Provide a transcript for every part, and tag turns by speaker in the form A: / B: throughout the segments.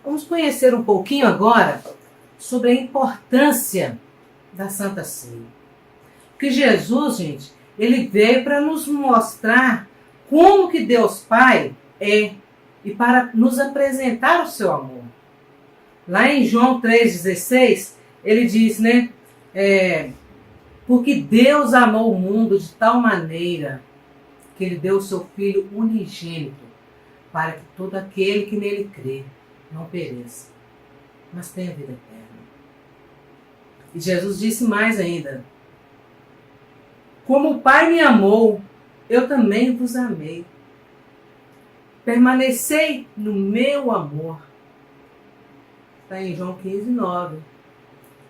A: Vamos conhecer um pouquinho agora sobre a importância da Santa Ceia. Porque Jesus, gente, ele veio para nos mostrar como que Deus Pai é e para nos apresentar o seu amor. Lá em João 3,16, ele diz, né? Porque Deus amou o mundo de tal maneira que ele deu o seu Filho unigênito para que todo aquele que nele crê não pereça, mas tenha vida eterna. E Jesus disse mais ainda: como o Pai me amou, eu também vos amei. Permanecei no meu amor. Está em João 15:9.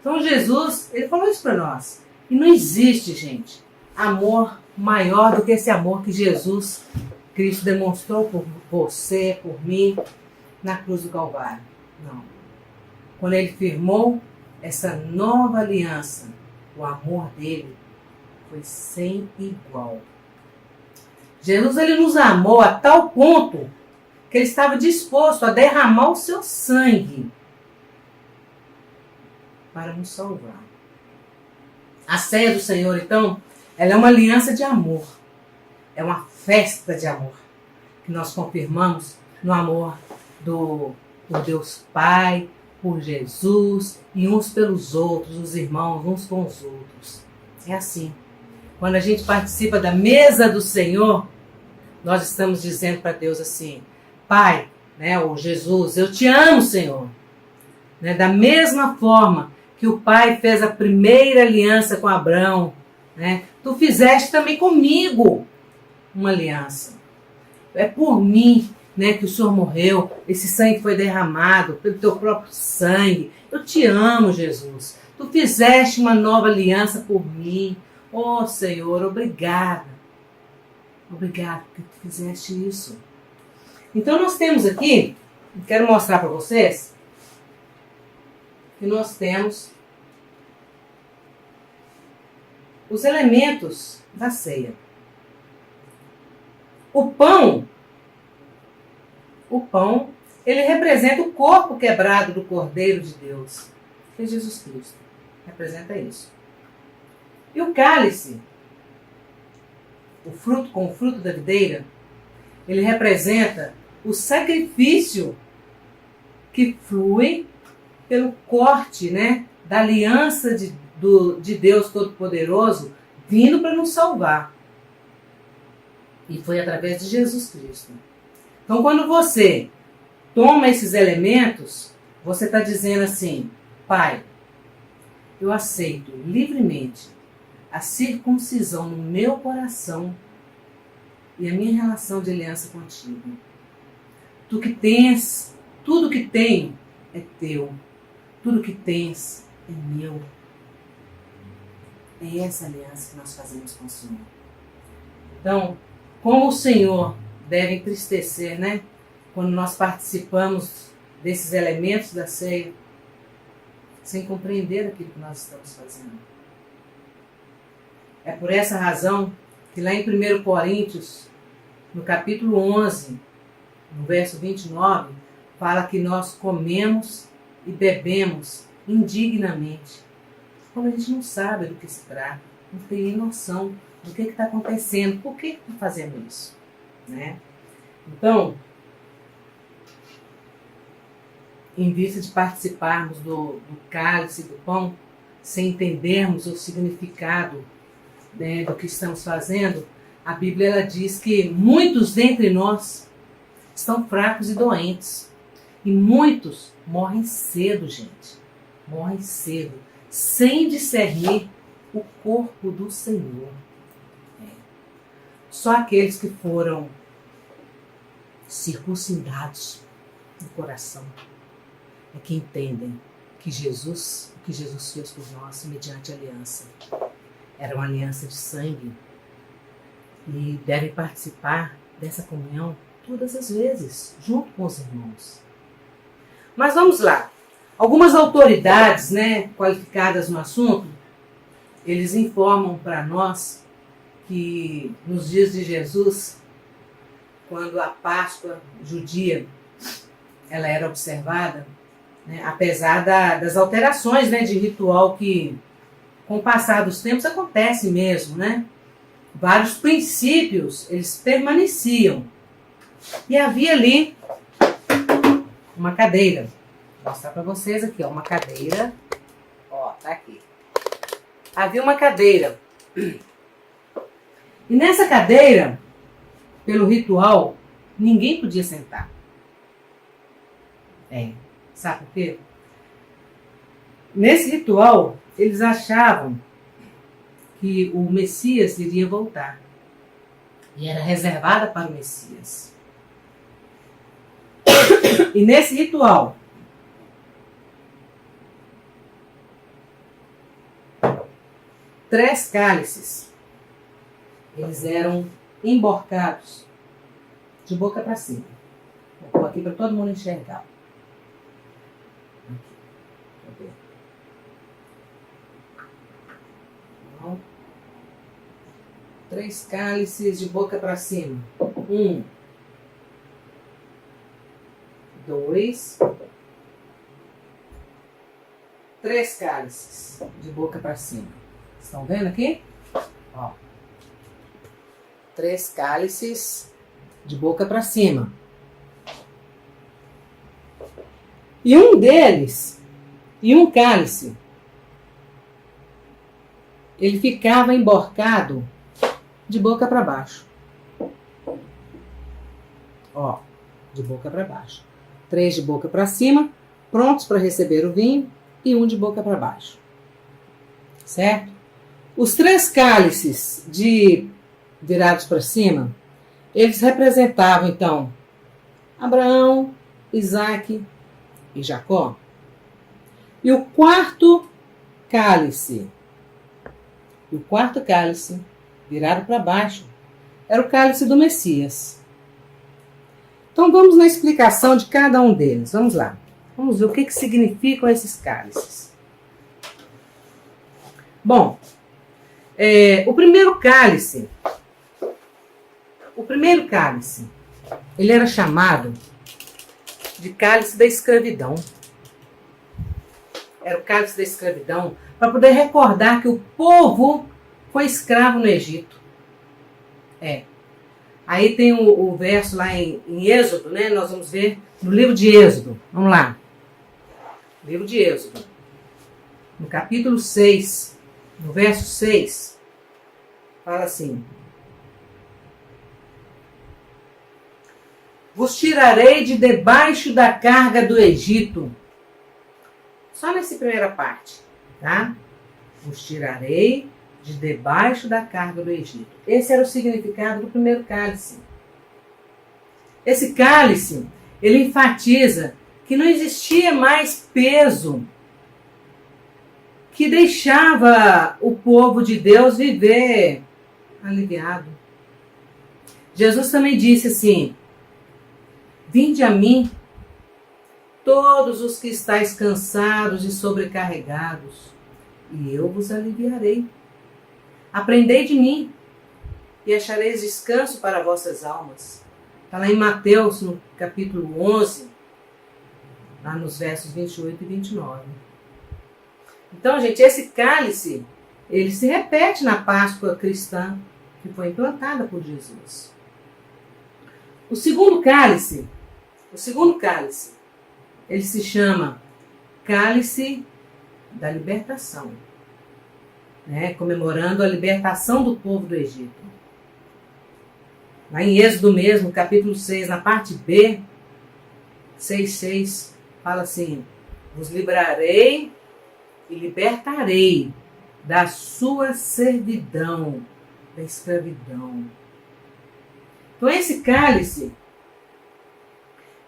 A: Então Jesus, ele falou isso para nós. E não existe, gente, amor maior do que esse amor que Jesus Cristo demonstrou por você, por mim, na cruz do Calvário. Não. Quando ele firmou essa nova aliança, o amor dele foi sem igual. Jesus, ele nos amou a tal ponto que ele estava disposto a derramar o seu sangue para nos salvar. A ceia do Senhor, então, ela é uma aliança de amor. É uma festa de amor que nós confirmamos no amor por Deus Pai, por Jesus e uns pelos outros, os irmãos, uns com os outros. É assim. Quando a gente participa da mesa do Senhor, nós estamos dizendo para Deus assim: Pai, né, ou Jesus, eu te amo, Senhor. Né, da mesma forma que o Pai fez a primeira aliança com Abraão, né, tu fizeste também comigo uma aliança. É por mim, né, que o Senhor morreu, esse sangue foi derramado pelo teu próprio sangue. Eu te amo, Jesus. Tu fizeste uma nova aliança por mim. Oh, Senhor, obrigada. Obrigada porque tu fizeste isso. Então nós temos aqui, quero mostrar para vocês, que nós temos os elementos da ceia. O pão, ele representa o corpo quebrado do Cordeiro de Deus, que é Jesus Cristo. Representa isso. E o cálice, com o fruto da videira, ele representa o sacrifício que flui pelo corte, né, da aliança de Deus Todo-Poderoso vindo para nos salvar. E foi através de Jesus Cristo. Então, quando você toma esses elementos, você está dizendo assim: Pai, eu aceito livremente a circuncisão no meu coração e a minha relação de aliança contigo. Tu que tens, tudo que tenho é teu. Tudo que tens é meu. É essa aliança que nós fazemos com o Senhor. Então, como o Senhor deve entristecer, né? Quando nós participamos desses elementos da ceia, sem compreender aquilo que nós estamos fazendo. É por essa razão que lá em 1 Coríntios, no capítulo 11, no verso 29, fala que nós comemos e bebemos indignamente. Quando a gente não sabe do que se trata, não tem nem noção do que está acontecendo, por que está fazendo isso, né? Então, em vista de participarmos do cálice, do pão, sem entendermos o significado, né, do que estamos fazendo, a Bíblia ela diz que muitos dentre nós estão fracos e doentes. E muitos morrem cedo, gente. Morrem cedo, sem discernir o corpo do Senhor. Só aqueles que foram circuncidados no coração é que entendem que o que Jesus fez por nós mediante a aliança. Era uma aliança de sangue. E devem participar dessa comunhão todas as vezes, junto com os irmãos. Mas vamos lá. Algumas autoridades, né, qualificadas no assunto, eles informam para nós que nos dias de Jesus, quando a Páscoa judia ela era observada, né, apesar das alterações, né, de ritual que, com o passar dos tempos, acontece mesmo, né? Vários princípios, eles permaneciam. E havia ali uma cadeira. Vou mostrar para vocês aqui, ó, uma cadeira. Ó, tá aqui. Havia uma cadeira. E nessa cadeira, pelo ritual, ninguém podia sentar. Sabe por quê? Nesse ritual, eles achavam que o Messias iria voltar. E era reservada para o Messias. E nesse ritual, três cálices, eles eram emborcados de boca para cima. Vou pôr aqui para todo mundo enxergar. Aqui. Então, três cálices de boca para cima. 1, 2, 3 cálices de boca para cima. Estão vendo aqui? Ó. 3 cálices de boca para cima. E um deles, e um cálice, ele ficava emborcado de boca para baixo. Ó, de boca para baixo. 3 de boca para cima, prontos para receber o vinho, e um de boca para baixo. Certo? Os 3 cálices virados para cima, eles representavam, então, Abraão, Isaac e Jacó. E o quarto cálice, virado para baixo, era o cálice do Messias. Então vamos na explicação de cada um deles. Vamos lá. Vamos ver o que significam esses cálices. Bom, o primeiro cálice, ele era chamado de cálice da escravidão. Era o cálice da escravidão para poder recordar que o povo foi escravo no Egito. Aí tem o verso lá em Êxodo, né? Nós vamos ver no livro de Êxodo. Vamos lá. Livro de Êxodo. No capítulo 6, no verso 6, fala assim: vos tirarei de debaixo da carga do Egito. Só nessa primeira parte, tá? Vos tirarei de debaixo da carga do Egito. Esse era o significado do primeiro cálice. Esse cálice, ele enfatiza que não existia mais peso que deixava o povo de Deus viver aliviado. Jesus também disse assim: vinde a mim, todos os que estáis cansados e sobrecarregados, e eu vos aliviarei. Aprendei de mim, e achareis descanso para vossas almas. Está lá em Mateus, no capítulo 11, lá nos versos 28 e 29. Então, gente, esse cálice, ele se repete na Páscoa cristã, que foi implantada por Jesus. O segundo cálice, ele se chama cálice da libertação, né? Comemorando a libertação do povo do Egito. Lá em Êxodo mesmo, capítulo 6, na parte B, 6:6, fala assim: vos livrarei e libertarei da sua servidão, da escravidão. Então esse cálice,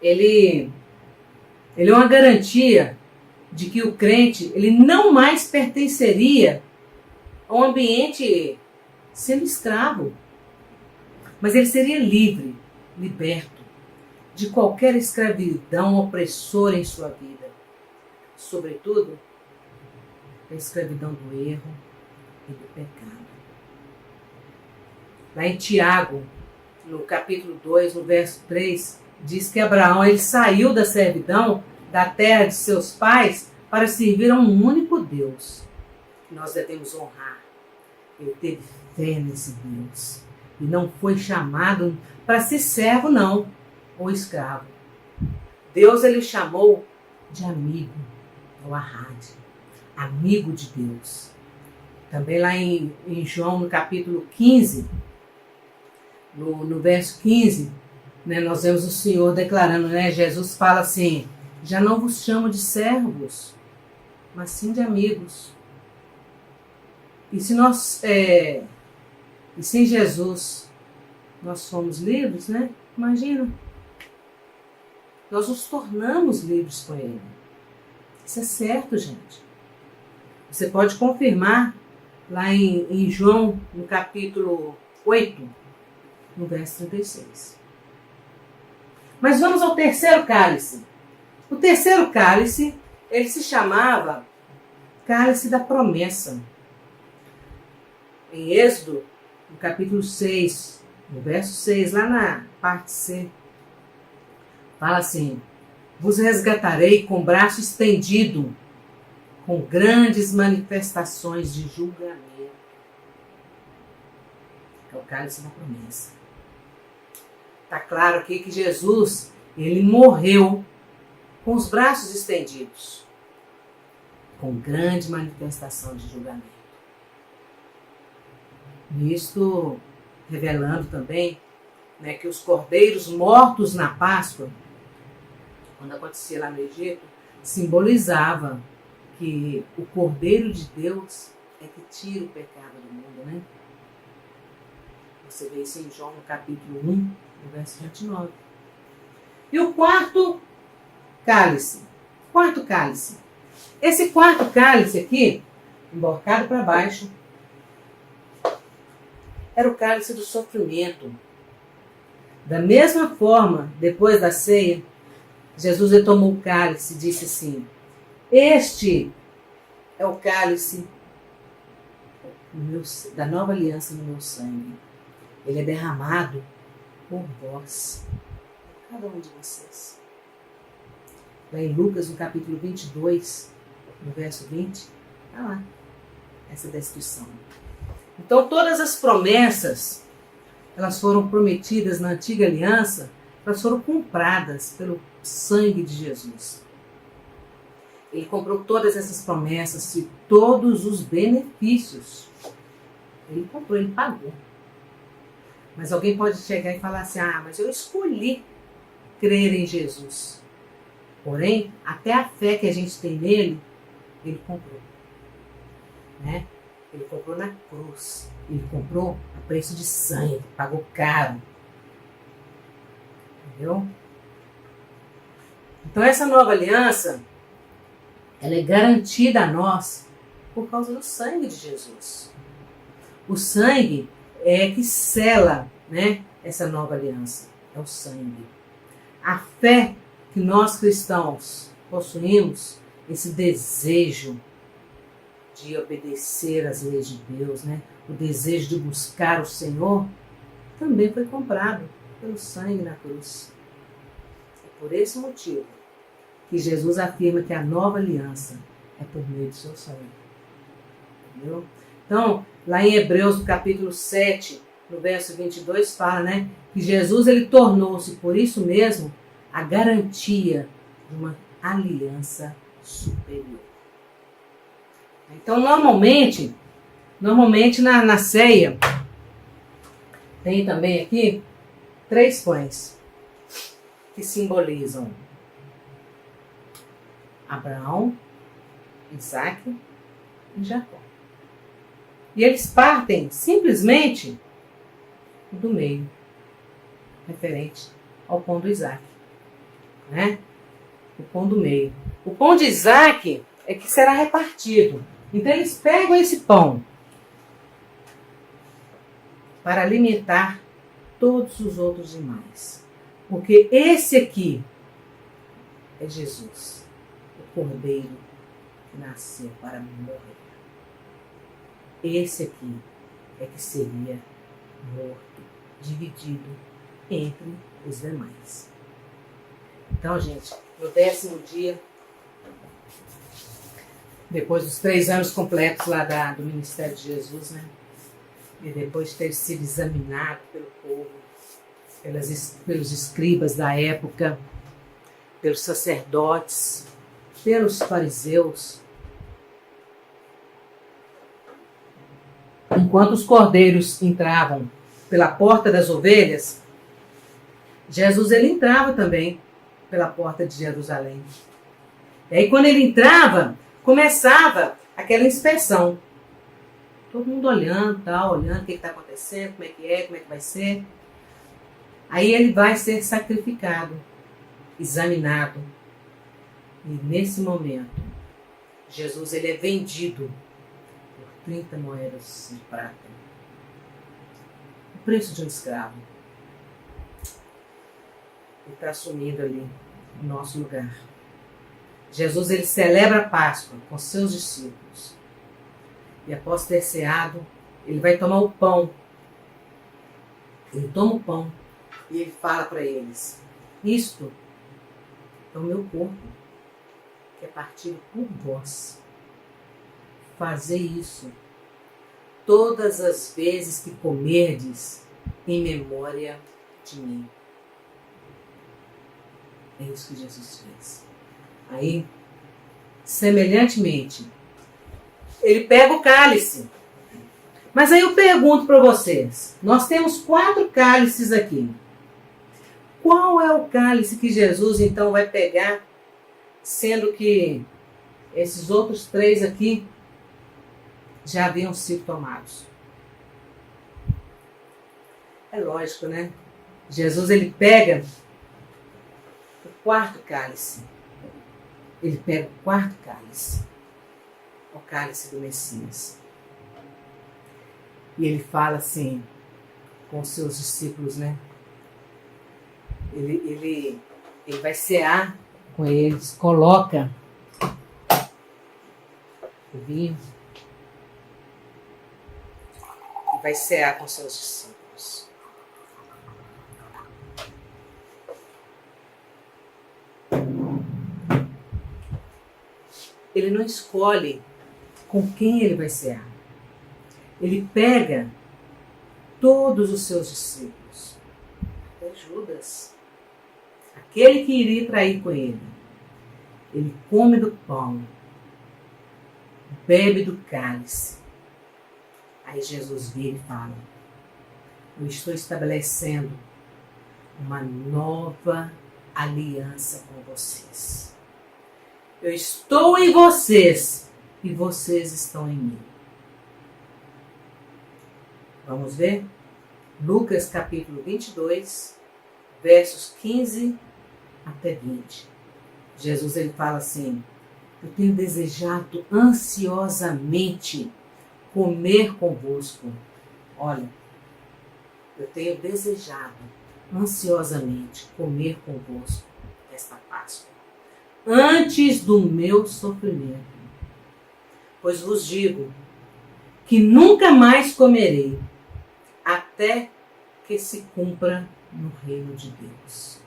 A: ele é uma garantia de que o crente, ele não mais pertenceria a um ambiente sendo escravo, mas ele seria livre, liberto de qualquer escravidão opressora em sua vida, sobretudo a escravidão do erro e do pecado. Lá em Tiago, no capítulo 2, no verso 3, diz que Abraão ele saiu da servidão, da terra de seus pais, para servir a um único Deus, que nós devemos honrar. Ele teve fé nesse Deus e não foi chamado para ser servo, não, ou escravo. Deus ele chamou de amigo, ou Ahad, amigo de Deus. Também lá em João, no capítulo 15, no verso 15, né, nós vemos o Senhor declarando, né, Jesus fala assim, já não vos chamo de servos, mas sim de amigos. E se nós, e sem Jesus, nós somos livres, né? Imagina. Nós nos tornamos livres com Ele. Isso é certo, gente. Você pode confirmar lá em João, no capítulo 8, no verso 36. Mas vamos ao terceiro cálice. O terceiro cálice, ele se chamava cálice da promessa. Em Êxodo, no capítulo 6, no verso 6, lá na parte C, fala assim, vos resgatarei com braço estendido, com grandes manifestações de julgamento. É o cálice da promessa. Está claro aqui que Jesus, ele morreu com os braços estendidos, com grande manifestação de julgamento. Isto revelando também, né, que os cordeiros mortos na Páscoa, quando acontecia lá no Egito, simbolizava que o Cordeiro de Deus é que tira o pecado do mundo, né? Você vê isso em João no capítulo 1, no verso 29. E o quarto cálice. Quarto cálice. Esse quarto cálice aqui, emborcado para baixo, era o cálice do sofrimento. Da mesma forma, depois da ceia, Jesus tomou o cálice e disse assim, este é o cálice da nova aliança no meu sangue. Ele é derramado por vós, por cada um de vocês. Lá em Lucas, no capítulo 22, no verso 20, está lá essa descrição. Então, todas as promessas, elas foram prometidas na antiga aliança, elas foram compradas pelo sangue de Jesus. Ele comprou todas essas promessas e todos os benefícios. Ele comprou, ele pagou. Mas alguém pode chegar e falar assim, mas eu escolhi crer em Jesus. Porém, até a fé que a gente tem nele, ele comprou. Né? Ele comprou na cruz. Ele comprou a preço de sangue. Pagou caro. Entendeu? Então essa nova aliança, ela é garantida a nós por causa do sangue de Jesus. O sangue é que sela, né, essa nova aliança. É o sangue. A fé que nós cristãos possuímos, esse desejo de obedecer às leis de Deus, né? O desejo de buscar o Senhor, também foi comprado pelo sangue na cruz. É por esse motivo que Jesus afirma que a nova aliança é por meio do seu sangue. Entendeu? Então, lá em Hebreus, no capítulo 7, no verso 22, fala, né, que Jesus ele tornou-se, por isso mesmo, a garantia de uma aliança superior. Então, normalmente na ceia, tem também aqui 3 pães que simbolizam Abraão, Isaac e Jacó. E eles partem simplesmente do meio, referente ao pão do Isaac. Né? O pão do meio. O pão de Isaac é que será repartido. Então eles pegam esse pão para alimentar todos os outros demais. Porque esse aqui é Jesus, o Cordeiro que nasceu para morrer. Esse aqui é que seria morto, dividido entre os demais. Então, gente, no 10º dia, depois dos 3 anos completos lá do ministério de Jesus, né? E depois de ter sido examinado pelo povo, pelos escribas da época, pelos sacerdotes, pelos fariseus. Enquanto os cordeiros entravam pela porta das ovelhas, Jesus ele entrava também pela porta de Jerusalém. E aí quando ele entrava, começava aquela inspeção. Todo mundo olhando, olhando o que está acontecendo, como é, como é que vai ser. Aí ele vai ser sacrificado, examinado. E nesse momento, Jesus ele é vendido por 30 moedas de prata. O preço de um escravo. Ele está assumindo ali o nosso lugar. Jesus ele celebra a Páscoa com seus discípulos. E após ter ceado, ele vai tomar o pão. Ele toma o pão e ele fala para eles: isto é o meu corpo, que é partido por vós. Fazei isso todas as vezes que comerdes em memória de mim. É isso que Jesus fez. Aí, semelhantemente, ele pega o cálice. Mas aí eu pergunto para vocês, nós temos 4 cálices aqui. Qual é o cálice que Jesus então vai pegar, sendo que esses outros 3 aqui já haviam sido tomados? É lógico, né? Jesus ele pega o 4º cálice. Ele pega o 4º cálice. O cálice do Messias. E ele fala assim com os seus discípulos, né? Ele vai cear com eles, coloca o vinho e vai cear com seus discípulos. Ele não escolhe com quem ele vai cear. Ele pega todos os seus discípulos, até Judas, aquele que iria trair com ele. Ele come do pão, bebe do cálice. Aí Jesus vira e fala: eu estou estabelecendo uma nova aliança com vocês. Eu estou em vocês e vocês estão em mim. Vamos ver? Lucas capítulo 22, versos 15 até 20. Jesus ele fala assim: eu tenho desejado ansiosamente comer convosco. Olha, eu tenho desejado ansiosamente comer convosco esta Páscoa, antes do meu sofrimento. Pois vos digo que nunca mais comerei, até que se cumpra no reino de Deus.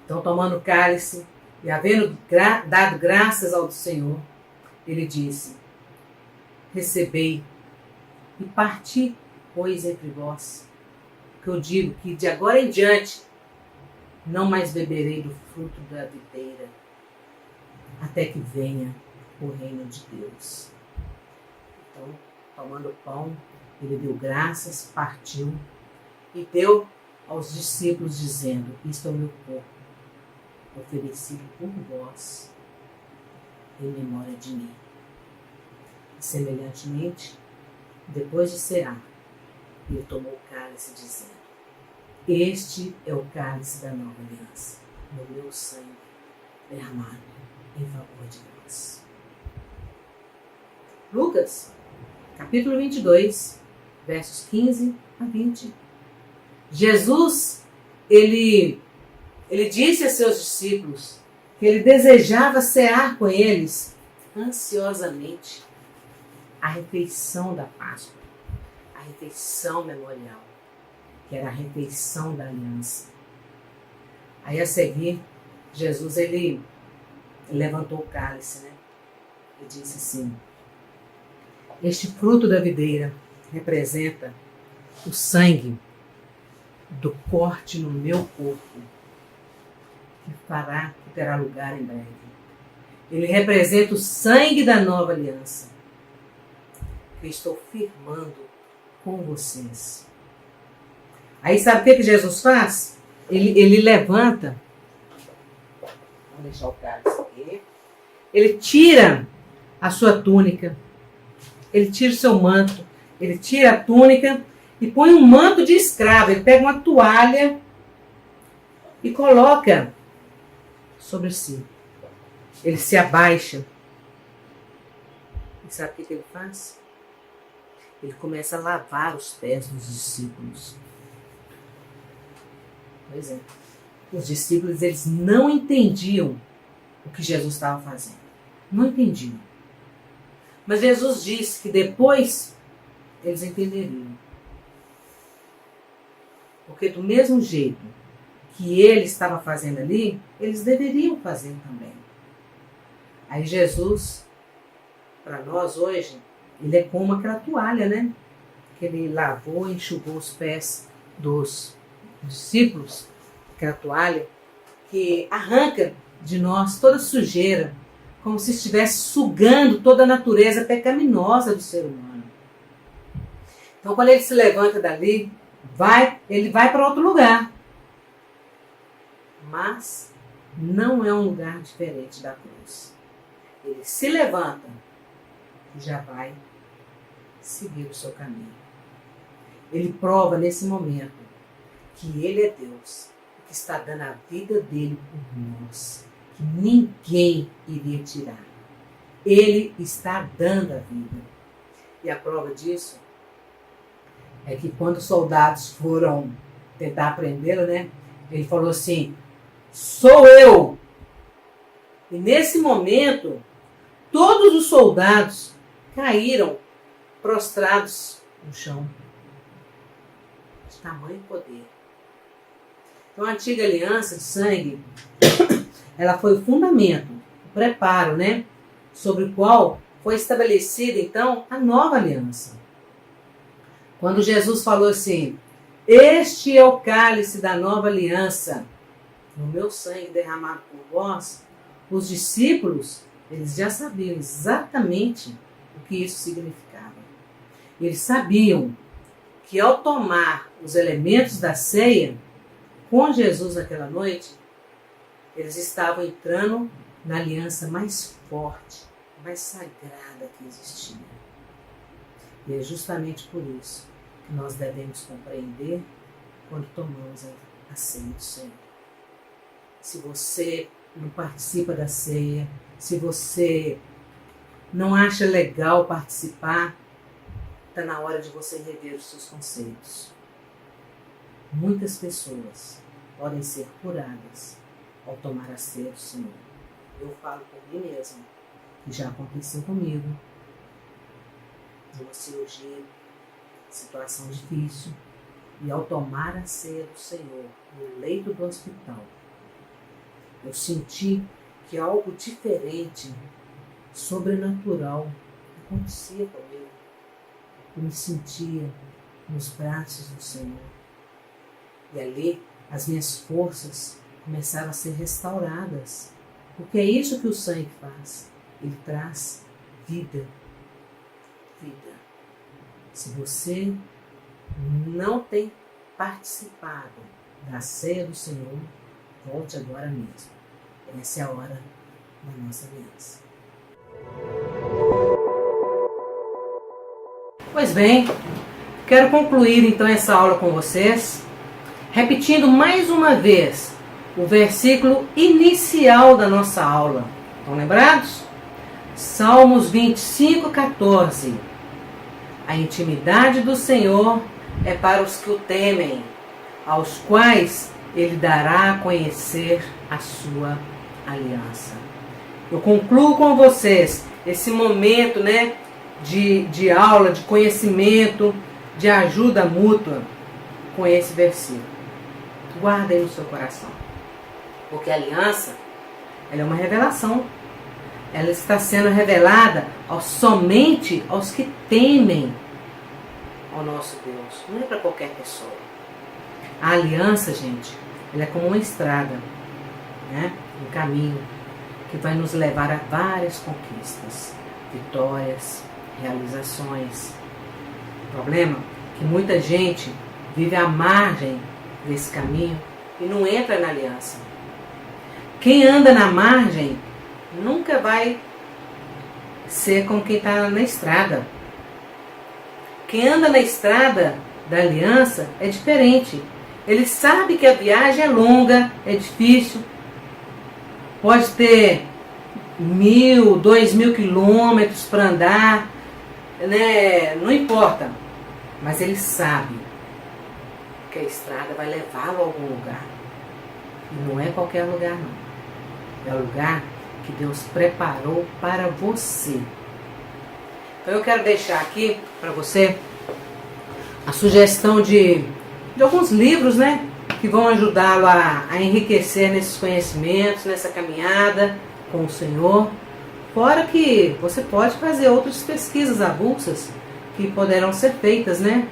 A: Então, tomando o cálice e havendo dado graças ao Senhor, ele disse: recebei e parti, pois, entre vós, que eu digo que de agora em diante não mais beberei do fruto da videira, até que venha o reino de Deus. Então, tomando o pão, ele deu graças, partiu e deu aos discípulos, dizendo: isto é o meu corpo, oferecido por vós, em memória de mim. E, semelhantemente, depois de cear, ele tomou o cálice, dizendo: este é o cálice da nova aliança, no meu sangue derramado em favor de nós. Lucas, capítulo 22, versos 15 a 20. Jesus, ele disse a seus discípulos que ele desejava cear com eles ansiosamente a refeição da Páscoa, a refeição memorial, que era a refeição da aliança. Aí a seguir, Jesus ele levantou o cálice, né? E disse assim: este fruto da videira representa o sangue do corte no meu corpo, que terá lugar em breve. Ele representa o sangue da nova aliança, que eu estou firmando com vocês. Aí sabe o que Jesus faz? Ele levanta, vamos deixar o cálice aqui, ele tira a sua túnica, ele tira o seu manto, ele tira a túnica e põe um manto de escravo. Ele pega uma toalha e coloca sobre si. Ele se abaixa. E sabe o que ele faz? Ele começa a lavar os pés dos discípulos. Pois é. Os discípulos, eles não entendiam o que Jesus estava fazendo. Não entendiam. Mas Jesus disse que depois eles entenderiam. Porque do mesmo jeito que ele estava fazendo ali, eles deveriam fazer também. Aí Jesus, para nós hoje, ele é como aquela toalha, né? Que ele lavou e enxugou os pés dos discípulos. Aquela toalha que arranca de nós toda sujeira, como se estivesse sugando toda a natureza pecaminosa do ser humano. Então, quando ele se levanta dali, ele vai para outro lugar. Mas não é um lugar diferente da cruz. Ele se levanta e já vai seguir o seu caminho. Ele prova nesse momento que ele é Deus, que está dando a vida dele por nós, que ninguém iria tirar. Ele está dando a vida. E a prova disso é que quando os soldados foram tentar prendê-lo, né? Ele falou assim: sou eu. E nesse momento, todos os soldados caíram prostrados no chão. De tamanho poder. Então a antiga aliança de sangue, ela foi o fundamento, o preparo, né? Sobre o qual foi estabelecida então a nova aliança. Quando Jesus falou assim: este é o cálice da nova aliança, no meu sangue derramado por vós, os discípulos, eles já sabiam exatamente o que isso significava. Eles sabiam que ao tomar os elementos da ceia com Jesus naquela noite, eles estavam entrando na aliança mais forte, mais sagrada que existia. E é justamente por isso que nós devemos compreender quando tomamos a ceia do Senhor. Se você não participa da ceia, se você não acha legal participar, está na hora de você rever os seus conceitos. Muitas pessoas podem ser curadas ao tomar a ceia do Senhor. Eu falo por mim mesma, que já aconteceu comigo, de uma cirurgia, situação difícil, e ao tomar a ceia do Senhor no leito do hospital, eu senti que algo diferente, sobrenatural, acontecia comigo. Eu me sentia nos braços do Senhor. E ali as minhas forças começaram a ser restauradas. Porque é isso que o sangue faz. Ele traz vida. Vida. Se você não tem participado da ceia do Senhor, volte agora mesmo. Essa é a hora da nossa aliança. Pois bem, quero concluir então essa aula com vocês, repetindo mais uma vez o versículo inicial da nossa aula. Estão lembrados? Salmos 25:14. A intimidade do Senhor é para os que o temem, aos quais Ele dará a conhecer a sua aliança. Eu concluo com vocês esse momento, né, de aula, de conhecimento, de ajuda mútua com esse versículo. Guardem no seu coração. Porque a aliança, ela é uma revelação. Ela está sendo revelada somente aos que temem ao nosso Deus. Não é para qualquer pessoa. A aliança, gente, ela é como uma estrada, né? Um caminho que vai nos levar a várias conquistas, vitórias, realizações. O problema é que muita gente vive à margem desse caminho e não entra na aliança. Quem anda na margem nunca vai ser como quem está na estrada. Quem anda na estrada da aliança é diferente. Ele sabe que a viagem é longa, é difícil. Pode ter 1.000, 2.000 quilômetros para andar, né? Não importa. Mas ele sabe que a estrada vai levá-lo a algum lugar. E não é qualquer lugar, não. É o lugar que Deus preparou para você. Então eu quero deixar aqui para você a sugestão de alguns livros, né? Que vão ajudá-lo a enriquecer nesses conhecimentos, nessa caminhada com o Senhor. Fora que você pode fazer outras pesquisas avulsas que poderão ser feitas, né?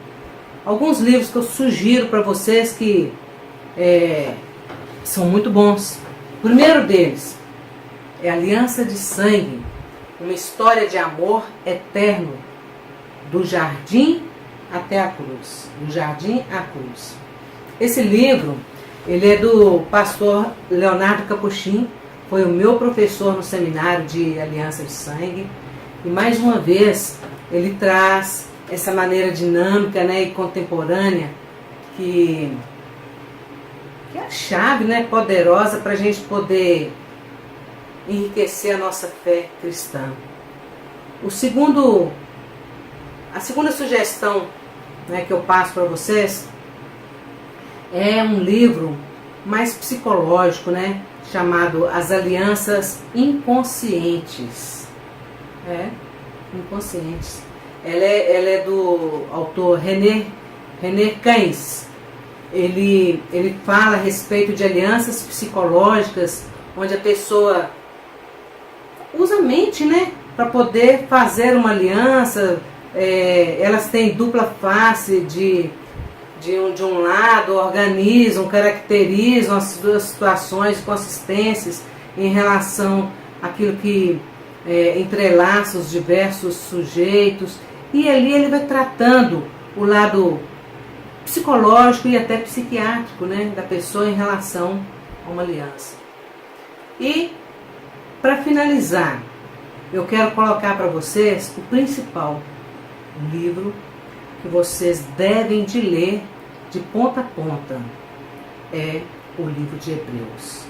A: Alguns livros que eu sugiro para vocês que são muito bons. O primeiro deles é Aliança de Sangue, uma história de amor eterno, do jardim até a cruz. Do jardim à cruz. Esse livro, ele é do pastor Leonardo Capuchin, foi o meu professor no seminário de Aliança de Sangue. E mais uma vez, ele traz essa maneira dinâmica, né, e contemporânea, que é a chave, né, poderosa para a gente poder enriquecer a nossa fé cristã. A segunda sugestão, né, que eu passo para vocês é um livro mais psicológico, né, chamado As Alianças Inconscientes. Inconscientes. Ela é do autor René Cains. Ele fala a respeito de alianças psicológicas, onde a pessoa usa a mente, né, para poder fazer uma aliança. Elas têm dupla face de um lado, organizam, caracterizam as duas situações, consistências em relação àquilo que entrelaça os diversos sujeitos. E ali ele vai tratando o lado psicológico e até psiquiátrico, né, da pessoa em relação a uma aliança. E, para finalizar, eu quero colocar para vocês o principal livro que vocês devem de ler de ponta a ponta. É o livro de Hebreus.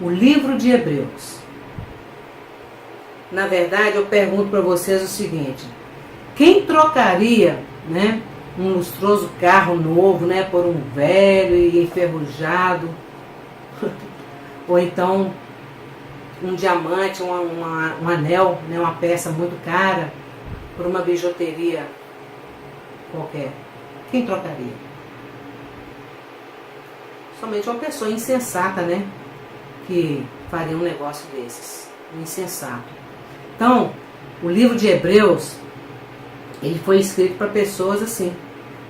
A: O livro de Hebreus. Na verdade, eu pergunto para vocês o seguinte: quem trocaria, né, um lustroso carro novo, né, por um velho e enferrujado? Ou então um diamante, um anel, né, uma peça muito cara, por uma bijuteria qualquer? Quem trocaria? Somente uma pessoa insensata, né, que faria um negócio desses. Insensato. Então, o livro de Hebreus, ele foi escrito para pessoas assim,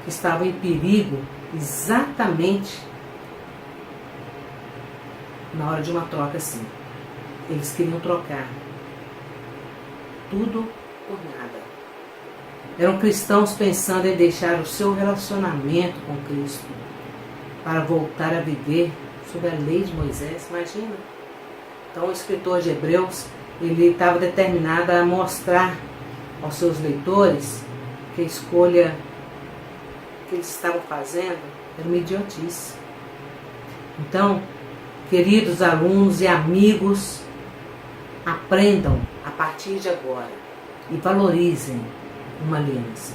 A: que estavam em perigo exatamente na hora de uma troca assim. Eles queriam trocar tudo por nada. Eram cristãos pensando em deixar o seu relacionamento com Cristo para voltar a viver sob a lei de Moisés. Imagina. Então o escritor de Hebreus, ele estava determinado a mostrar aos seus leitores que a escolha que eles estavam fazendo era uma idiotice. Então, queridos alunos e amigos, aprendam a partir de agora e valorizem uma aliança.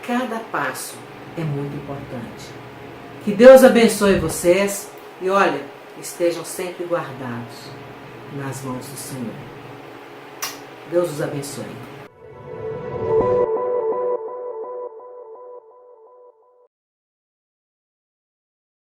A: Cada passo é muito importante. Que Deus abençoe vocês e olha, estejam sempre guardados nas mãos do Senhor. Deus os abençoe.